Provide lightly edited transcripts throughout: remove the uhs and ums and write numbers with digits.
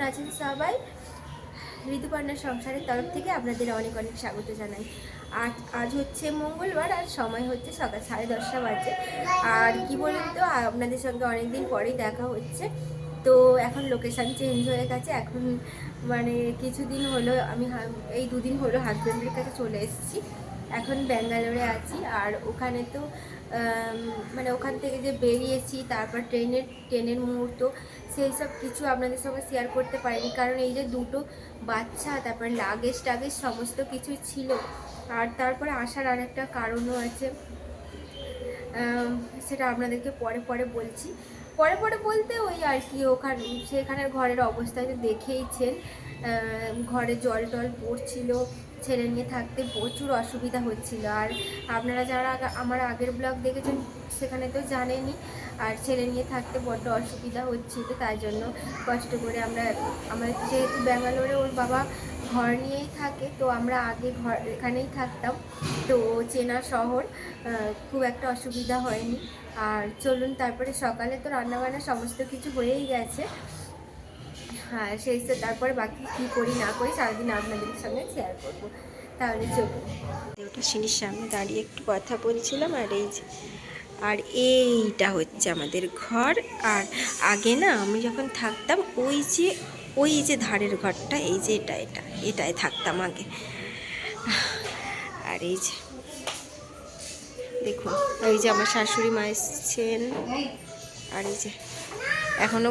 আছেন সবাই? ঋতুপর্ণার সংসারের তরফ থেকে আপনাদের অনেক অনেক স্বাগত জানাই। আজ হচ্ছে মঙ্গলবার আর সময় হচ্ছে সকাল 10:30 বাজে। আর কি বলুন তো, আপনাদের সঙ্গে অনেকদিন পরেই দেখা হচ্ছে। তো এখন লোকেশান চেঞ্জ হয়ে গেছে। এখন মানে কিছুদিন হলো আমি এই দুদিন হলো হাজব্যান্ডের কাছে চলে এসেছি। এখন ব্যাঙ্গালোরে আছি। আর ওখানে তো মানে ওখান থেকে যে বেরিয়েছি, তারপর ট্রেনের মুহূর্ত, সেই সব কিছু আপনাদের সঙ্গে শেয়ার করতে পারিনি, কারণ এই যে দুটো বাচ্চা, তারপর লাগেজ টাগেজ সমস্ত কিছু ছিল। আর তারপরে আসার আর একটা কারণও আছে, সেটা আপনাদেরকে পরে পরে বলছি। পরে পরে বলতে ওই আর কি, সেখানের ঘরের অবস্থা তো দেখেইছেন। ঘরে জল টল পড়ছিল, ছেলে নিয়ে থাকতে প্রচুর অসুবিধা হচ্ছিল। আর আপনারা যারা আমার আগের ব্লগ দেখেছেন সেখানে তো জানেনই। আর ছেলে নিয়ে থাকতে বড্ড অসুবিধা হচ্ছিল, তাই জন্য কষ্ট করে আমাদের যেহেতু ব্যাঙ্গালোরে ওর বাবা ঘর নিয়েই থাকে, তো আমরা আগে এখানেই থাকতাম, তো চেনা শহর, খুব একটা অসুবিধা হয়নি। আর চলুন, তারপরে সকালে তো রান্নাবান্না সমস্ত কিছু হয়েই গেছে। হ্যাঁ, তারপরে বাকি কী করি না করি সারাদিন আপনাদের সঙ্গে শেয়ার করব। তাহলে চলুন। ওটা সিঁড়ির সামনে দাঁড়িয়ে একটু কথা বলছিলাম। আর এইটা হচ্ছে আমাদের ঘর। আর আগে না আমি যখন থাকতাম ওই যে ধারের ঘরটা, এই যে এটাই থাকতাম আগে। আর এই যে দেখুন, এই যে আমার শাশুড়ি মা এসছেন। আর এই যে এখনো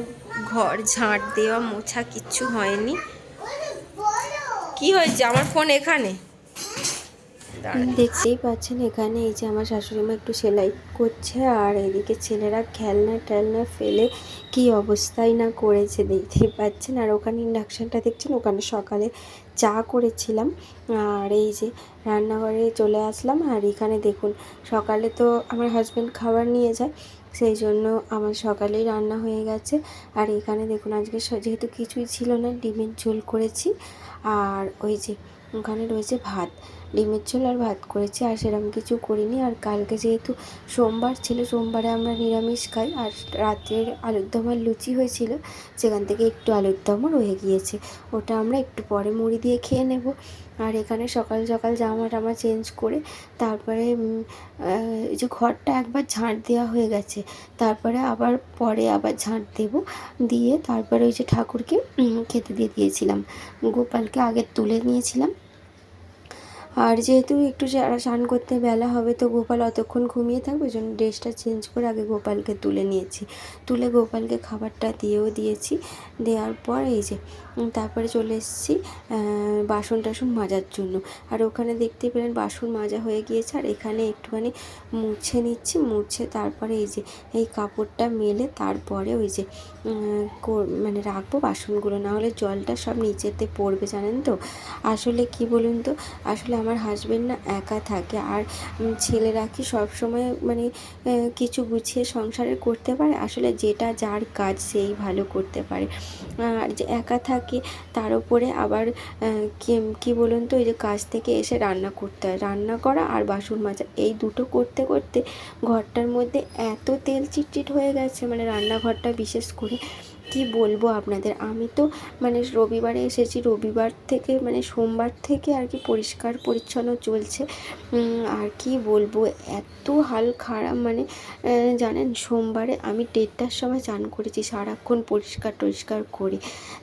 ঘর ঝাঁট দেওয়া মোছা কিচ্ছু হয়নি। কি হয়েছে? আমার ফোন এখানে, দেখতেই পাচ্ছেন। এখানে এই যে আমার শাশুড়ি মা একটু সেলাই করছে, আর এদিকে ছেলেরা খেলনা টেলনা ফেলে কি অবস্থাই না করেছে দেখতেই পাচ্ছেন। আর ওখানে ইন্ডাকশানটা দেখছেন, ওখানে সকালে চা করেছিলাম। আর এই যে রান্নাঘরে চলে আসলাম। আর এখানে দেখুন, সকালে তো আমার হাজব্যান্ড খাবার নিয়ে যায়, সেই জন্য আমার সকালেই রান্না হয়ে গেছে। আর এখানে দেখুন, আজকে যেহেতু কিছুই ছিল না, ডিমের ঝোল করেছি। আর ওই যে ওখানে রয়েছে ভাত, ডিমের ঝোল আর ভাত করেছি, আর সেরকম কিছু করিনি। আর কালকে যেহেতু সোমবার ছিল, সোমবারে আমরা নিরামিষ খাই। আর রাত্রের আলুর দম আর লুচি হয়েছিল, সেখান থেকে একটু আলুর দমও রয়ে গিয়েছে, ওটা আমরা একটু পরে মুড়ি দিয়ে খেয়ে নেব। আর এখানে সকাল সকাল জামা টামা চেঞ্জ করে তারপরে এই যে ঘরটা একবার ঝাঁট দেওয়া হয়ে গেছে, তারপরে পরে আবার ঝাঁট দিয়ে তারপরে ওই যে ঠাকুরকে খেতে দিয়েছিলাম। গোপালকে আগে তুলে নিয়েছিলাম। আর যেহেতু একটু স্নান করতে বেলা হবে, তো গোপাল অতক্ষণ ঘুমিয়ে থাকবে, ওই জন্য ড্রেসটা চেঞ্জ করে আগে গোপালকে তুলে নিয়েছি। তুলে গোপালকে খাবারটা দিয়েছি। দেওয়ার পর এই যে তারপরে চলে এসেছি বাসন টাসন মাজার জন্য। আর ওখানে দেখতে পেলেন বাসন মাজা হয়ে গিয়েছে। আর এখানে একটুখানি মুছে তারপরে এই যে এই কাপড়টা মেলে তারপরে ওই যে মানে রাখবো বাসনগুলো, না হলে জলটা সব নিচেতে পড়বে, জানেন তো। আসলে কি বলুন তো, আসলে আমার হাজব্যান্ড না একা থাকে, আর ছেলেরা কি সবসময় মানে কিছু গুছিয়ে সংসারে করতে পারে? আসলে যেটা যার কাজ সেই ভালো করতে পারে। আর যে একা থাকে, তার উপরে আবার কি বলুন তো, ওই যে কাজ থেকে এসে রান্না করতে হয়, রান্না করা আর বাসন মাজা, এই দুটো করতে করতে ঘরটার মধ্যে এত তেল চিটচিট হয়ে গেছে, মানে রান্নাঘরটা বিশেষ করে কি বলবো আপনাদের। আমি তো মানে রবিবারে এসেছি, রবিবার থেকে মানে সোমবার থেকে আর কি পরিষ্কার পরিচ্ছন্ন চলছে। আর কি বলবো, এত হাল খারাপ, মানে জানেন, সোমবারে আমি 1:30টার সময় চান করেছি, সারাক্ষণ পরিষ্কার করে।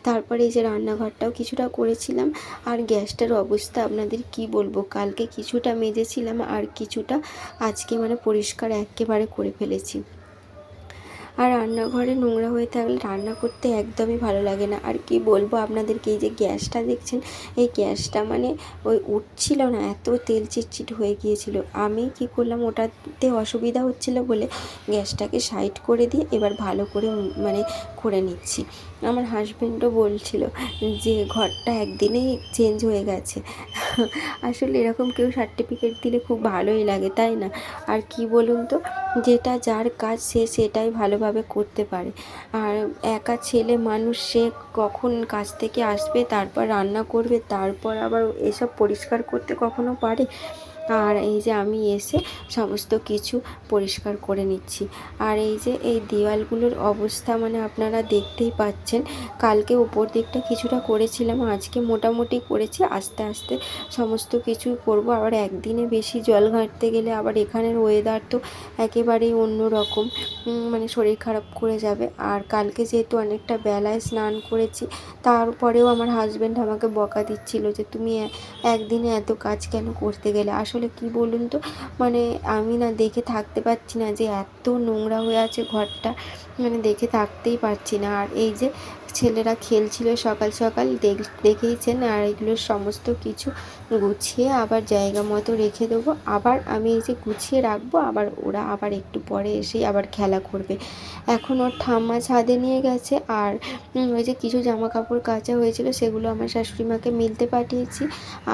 তারপরে এই যে রান্নাঘরটাও কিছুটা করেছিলাম। আর গ্যাসটার অবস্থা আপনাদের কি বলবো, কালকে কিছুটা মেজেছিলাম আর কিছুটা আজকে মানে পরিষ্কার একেবারে করে ফেলেছি। আর রান্নাঘরে নোংরা হয়ে থাকলে রান্না করতে একদমই ভালো লাগে না। আর কি বলবো আপনাদেরকে, এই যে গ্যাসটা দেখছেন, এই গ্যাসটা মানে ওই উঠছিল না, এত তেল চিটচিট হয়ে গিয়েছিল। আমি কি করলাম, ওটাতে অসুবিধা হচ্ছিল বলে গ্যাসটাকে সাইড করে দিয়ে এবার ভালো করে মানে করে নিচ্ছি। আমার হাজব্যান্ডও বলছিল যে ঘরটা একদিনেই চেঞ্জ হয়ে গেছে। আসলে এরকম কেউ সার্টিফিকেট দিলে খুব ভালোই লাগে, তাই না? আর কি বলুন তো, যেটা যার কাজ সেটাই ভালোভাবে করতে পারে। আর একা ছেলে মানুষ, সে কখন কাজ থেকে আসবে, তারপর রান্না করবে, তারপর আবার এসব পরিষ্কার করতে কখনো পারে? আর এই যে আমি এসে সমস্ত কিছু পরিষ্কার করে নিচ্ছি। আর এই যে এই দেওয়ালগুলোর অবস্থা মানে আপনারা দেখতেই পাচ্ছেন। কালকে উপর দিকটা কিছুটা করেছিলাম, আজকে মোটামুটি করেছি। আস্তে আস্তে সমস্ত কিছু করব। আবার একদিনে বেশি জল ঘাঁটতে গেলে আবার এখানের ওয়েদার তো একেবারেই অন্য রকম, মানে শরীর খারাপ করে যাবে। আর কালকে যেহেতু অনেকটা বেলায় স্নান করেছি, তারপরেও আমার হাজব্যান্ড আমাকে বকা দিচ্ছিল যে তুমি একদিনে এত কাজ কেন করতে গেলে। আসলে কি বলুন তো, মানে আমি না দেখে থাকতে পারছি না যে এত নোংরা হয়ে আছে ঘরটা, মানে দেখে থাকতেই পারছি না। আর এই যে ছেলেরা খেলছিল সকাল সকাল দেখেইছেন। আর এগুলোর সমস্ত কিছু গুছিয়ে আবার জায়গা মতো রেখে দেবো। আবার আমি এই যে গুছিয়ে রাখবো, আবার ওরা আবার একটু পরে এসেই আবার খেলা করবে। এখন ওর ঠাম্মা ছাদে নিয়ে গেছে। আর ওই যে কিছু জামা কাপড় কাচা হয়েছিল সেগুলো আমার শাশুড়ি মাকে মিলতে পাঠিয়েছি।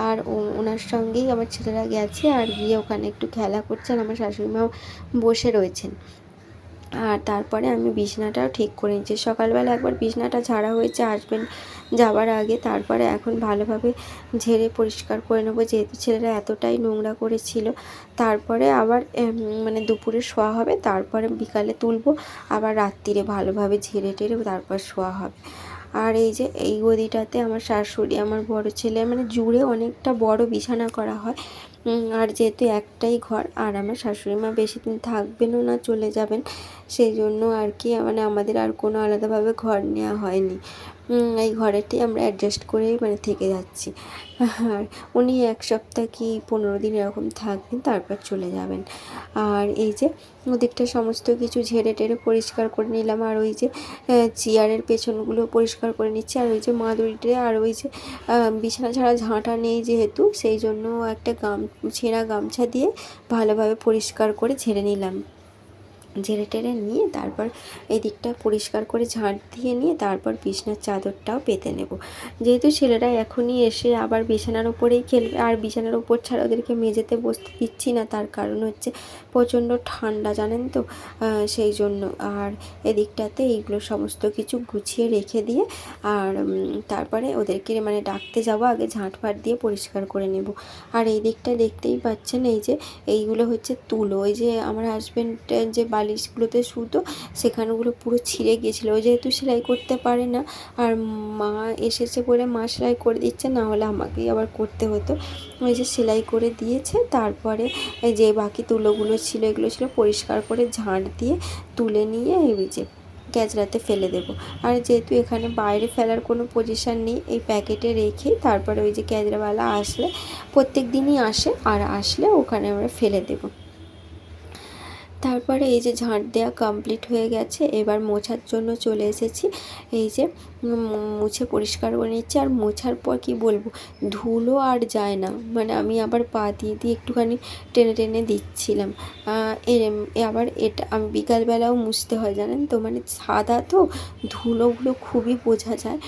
আর ওনার সঙ্গেই আমার ছেলেরা গেছে, আর গিয়ে ওখানে একটু খেলা করছে, আর আমার শাশুড়ি মাও বসে রয়েছেন। আর তারপরে আমি বিছানাটাও ঠিক করে নিচ্ছি। সকালবেলা একবার বিছানাটা ঝাড়া হয়েছে হাজব্যান্ড যাওয়ার আগে। তারপরে এখন ভালোভাবে ঝেড়ে পরিষ্কার করে নেবো, যেহেতু ছেলেরা এতটাই নোংরা করেছিল। তারপরে আবার মানে দুপুরে শোয়া হবে, তারপরে বিকালে তুলবো, আবার রাত্রিরে ভালোভাবে ঝেড়ে টেরে তারপর শোয়া হবে। আর এই যে এই গদিটাতে আমার শাশুড়ি, আমার বড় ছেলে, মানে জুড়ে অনেকটা বড় বিছানা করা হয়। আর যেহেতু একটাই ঘর, আর আমার শাশুড়ি মা বেশি দিন থাকবেনও না, চলে যাবেন, সেই জন্য আর কি মানে আমাদের আর কোনো আলাদাভাবে ঘর নেওয়া হয়নি। এই ঘরেতেই আমরা অ্যাডজাস্ট করেই মানে থেকে যাচ্ছি। আর উনি 1 সপ্তাহ কি 15 দিন এরকম থাকবেন, তারপর চলে যাবেন। আর এই যে ওদিকটা সমস্ত কিছু ঝেড়ে টেড়ে পরিষ্কার করে নিলাম। আর ওই যে চেয়ারের পেছনগুলো পরিষ্কার করে নিচ্ছি। আর ওই যে মাদুরিটা, আর ওই যে বিছানা ছাড়া ঝাঁটা নেই যেহেতু, সেই জন্য একটা ছেঁড়া গামছা দিয়ে ভালোভাবে পরিষ্কার করে ঝেড়ে নিলাম। ঝেড়ে টেড়ে নিয়ে তারপর এই দিকটা পরিষ্কার করে ঝাঁট দিয়ে নিয়ে তারপর বিছানার চাদরটাও পেতে নেব। যেহেতু ছেলেরা এখনই এসে আবার বিছানার ওপরেই খেলবে, আর বিছানার ওপর ছাড়া ওদেরকে মেঝেতে বসতে দিচ্ছি না, তার কারণ হচ্ছে প্রচণ্ড ঠান্ডা জানেন তো, সেই জন্য। আর এদিকটাতে এইগুলো সমস্ত কিছু গুছিয়ে রেখে দিয়ে আর তারপরে ওদেরকে মানে ডাকতে যাব, আগে ঝাঁট ফাট দিয়ে পরিষ্কার করে নেব। আর এই দিকটা দেখতেই পাচ্ছেন, এই যে এইগুলো হচ্ছে তুলো। ওই যে আমার হাজব্যান্ডের যে বালিশগুলোতে শুতো সেখানগুলো পুরো ছিঁড়ে গিয়েছিলো। ও যেহেতু সেলাই করতে পারে না, আর মা এসেছে বলে মা সেলাই করে দিচ্ছে, না হলে আমাকেই আবার করতে হতো। ওই যে সেলাই করে দিয়েছে। তারপরে এই যে বাকি তুলোগুলো ছিল, এগুলো ছিল পরিষ্কার করে ঝাঁট দিয়ে তুলে নিয়ে এই যে গ্যাজরাতে ফেলে দেবো। আর যেহেতু এখানে বাইরে ফেলার কোনো পজিশান নেই, এই প্যাকেটে রেখেই তারপরে ওই যে গ্যাজরাওয়ালা আসলে, প্রত্যেক দিনই আসে, আর আসলে ওখানে আমরা ফেলে দেবো। তারপরে এই যে ঝাঁট দেওয়া কমপ্লিট হয়ে গেছে, এবার মোছার জন্য চলে এসেছি। এই যে মুছে পরিষ্কার করে নিচ্ছি। আর মোছার পর কি বলবো, ধুলো আর যায় না, মানে আমি আবার পা দিয়ে দিয়ে একটুখানি টেনে টেনে দিচ্ছিলাম। আবার এটা আমি বিকালবেলাও মুছতে হয় জানেন তো, মানে সাদা তো, ধুলোগুলো খুবই বোঝা যায়।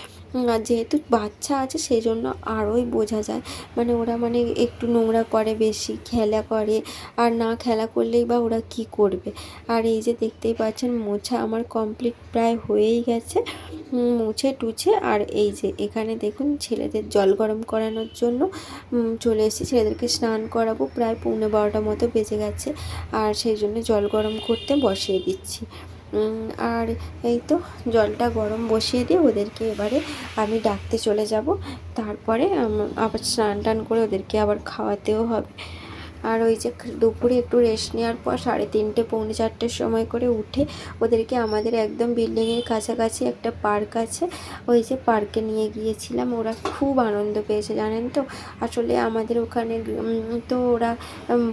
আর যেহেতু বাচ্চা আছে সেই জন্য আরোই বোঝা যায়, মানে ওরা মানে একটু নোংরা করে, বেশি খেলা করে, আর না খেলা করলেই বা ওরা কি করবে। আর এই যে দেখতেই পাচ্ছেন মোছা আমার কমপ্লিট প্রায় হয়েই গেছে, মুছে টুছে। আর এই যে এখানে দেখুন ছেলেদের জল গরম করানোর জন্য চলে এসেছি, ছেলেদেরকে স্নান করাবো, প্রায় 11:45 মতো বেজে গেছে, আর সেই জন্য জল গরম করতে বসিয়ে দিচ্ছি। আর এই তো জলটা গরম বসিয়ে দিয়ে ওদেরকে এবারে আমি ডাকতে চলে যাব। তারপরে আবার স্নান টান করে ওদেরকে আবার খাওয়াতেও হবে। আর ওই যে দুপুরে একটু রেস্ট নেওয়ার পর 3:30 পৌনে 4টের সময় করে উঠে ওদেরকে আমাদের একদম বিল্ডিংয়ের কাছাকাছি একটা পার্ক আছে, ওই যে পার্কে নিয়ে গিয়েছিলাম। ওরা খুব আনন্দ পেয়েছে জানেন তো। আসলে আমাদের ওখানে তো ওরা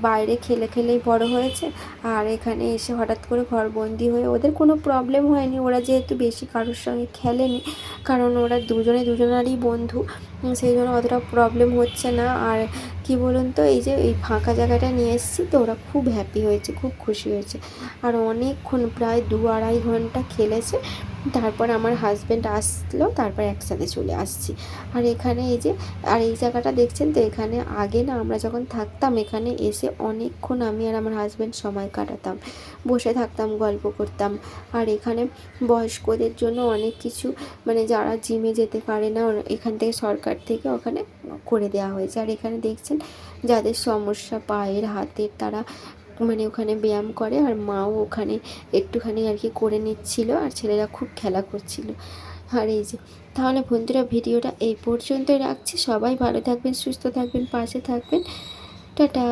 বাইরে খেলে খেলেই বড় হয়েছে, আর এখানে এসে হঠাৎ করে ঘরবন্দি হয়ে ওদের কোনো প্রবলেম হয়নি। ওরা যেহেতু বেশি কারোর সঙ্গে খেলেনি, কারণ ওরা দুজনারই বন্ধু, সেই জন্য অতটা প্রবলেম হচ্ছে না। আর কি বলুন তো, এই যে এই ফাঁকা জায়গাটা নিয়ে এসেছি তো, ওরা খুব হ্যাপি হয়েছে, খুব খুশি হয়েছে। আর অনেকক্ষণ প্রায় 2-2.5 ঘন্টা খেলেছে। তারপর আমার হাজব্যান্ড আসলো, তারপর একসাথে চলে আসছি। আর এখানে এই যে, আর এই জায়গাটা দেখছেন তো, এখানে আগে না আমরা যখন থাকতাম এখানে এসে অনেকক্ষণ আমি আর আমার হাজব্যান্ড সময় কাটাতাম, বসে থাকতাম, গল্প করতাম। আর এখানে বয়স্কদের জন্য অনেক কিছু, মানে যারা জিমে যেতে পারে না, এখান থেকে সরকার থেকে ওখানে করে দেওয়া হয়েছে। আর এখানে দেখছেন যাদের সমস্যা পায়ের হাতের তারা মানে ওখানে ব্যায়াম করে, আর মাও ওখানে একটুখানি আর কি করে নিচ্ছিল, আর ছেলেরা খুব খেলা করছিল। আর এই যে, তাহলে বন্ধুরা ভিডিওটা এই পর্যন্তই রাখছি। সবাই ভালো থাকবেন, সুস্থ থাকবেন, পাশে থাকবেন। টাটা।